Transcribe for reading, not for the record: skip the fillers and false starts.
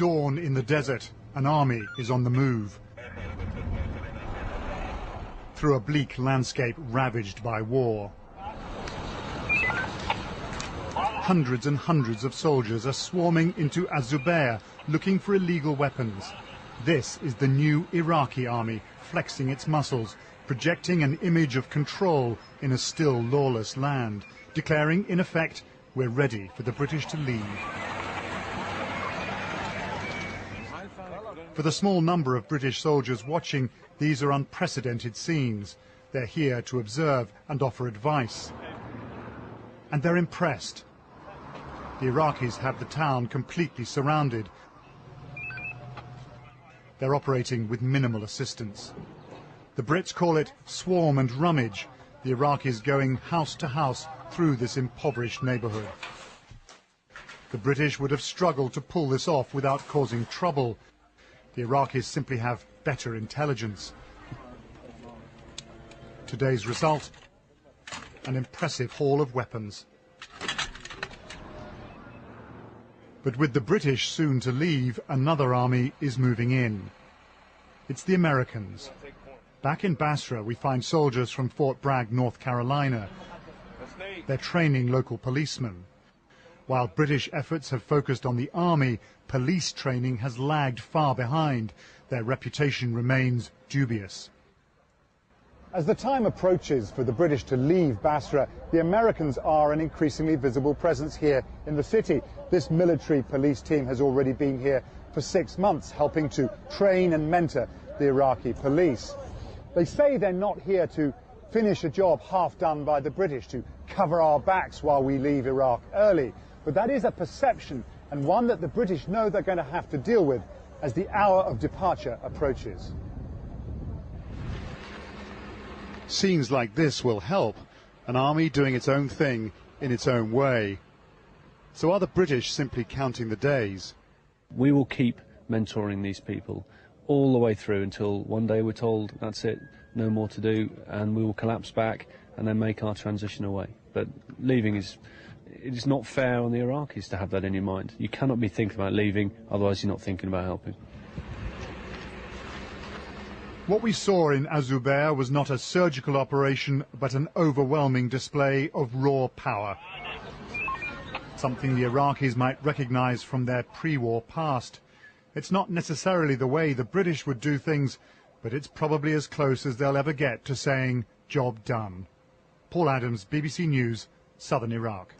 dawn in the desert. An army is on the move. Through a bleak landscape ravaged by war. Hundreds and hundreds of soldiers are swarming into Az-Zubair looking for illegal weapons. This is the new Iraqi army flexing its muscles, projecting an image of control in a still lawless land, declaring in effect, we're ready for the British to leave. For the small number of British soldiers watching, these are unprecedented scenes. They're here to observe and offer advice. And they're impressed. The Iraqis have the town completely surrounded. They're operating with minimal assistance. The Brits call it swarm and rummage, the Iraqis going house to house through this impoverished neighbourhood. The British would have struggled to pull this off without causing trouble. The Iraqis simply have better intelligence. Today's result, an impressive haul of weapons. But with the British soon to leave, another army is moving in. It's the Americans. Back in Basra, we find soldiers from Fort Bragg, North Carolina. They're training local policemen. While British efforts have focused on the army, police training has lagged far behind. Their reputation remains dubious. As the time approaches for the British to leave Basra, the Americans are an increasingly visible presence here in the city. This military police team has already been here for 6 months, helping to train and mentor the Iraqi police. They say they're not here to finish a job half done by the British, to cover our backs while we leave Iraq early. But that is a perception, and one that the British know they're going to have to deal with as the hour of departure approaches. Scenes like this will help, an army doing its own thing in its own way. So are the British simply counting the days? We will keep mentoring these people all the way through until one day we're told that's it, no more to do, and we will collapse back and then make our transition away. But leaving it is not fair on the Iraqis to have that in your mind. You cannot be thinking about leaving, otherwise you're not thinking about helping. What we saw in Az-Zubair was not a surgical operation, but an overwhelming display of raw power. Something the Iraqis might recognise from their pre-war past. It's not necessarily the way the British would do things, but it's probably as close as they'll ever get to saying, job done. Paul Adams, BBC News, Southern Iraq.